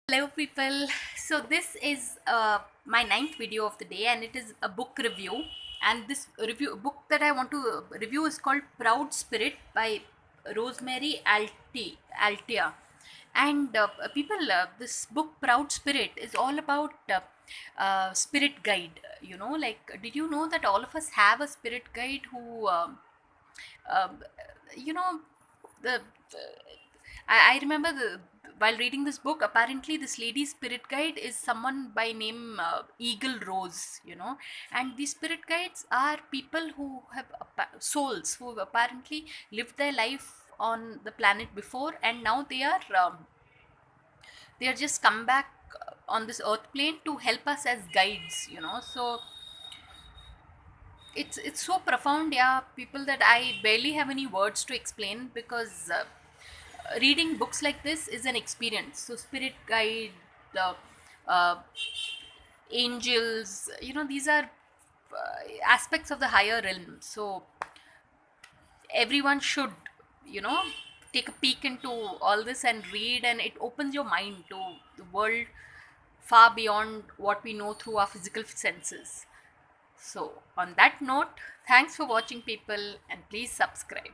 Hello people. So this is my ninth video of the day, and it is a book review. And this review book that I want to review is called Proud Spirit by Rosemary Altia. And people, this book Proud Spirit is all about spirit guide. Like, did you know that all of us have a spirit guide who um, you know the I remember while reading this book, apparently this lady's spirit guide is someone by name Eagle Rose, and these spirit guides are people who have souls who have apparently lived their life on the planet before, and now they are just come back on this earth plane to help us as guides. So it's so profound, yeah, people, that I barely have any words to explain, because reading books like this is an experience. So spirit guide, the uh, angels, these are aspects of the higher realm. So everyone should, you know take a peek into all this and read, and it opens your mind to the world far beyond what we know through our physical senses. So on that note, thanks for watching people, and please subscribe.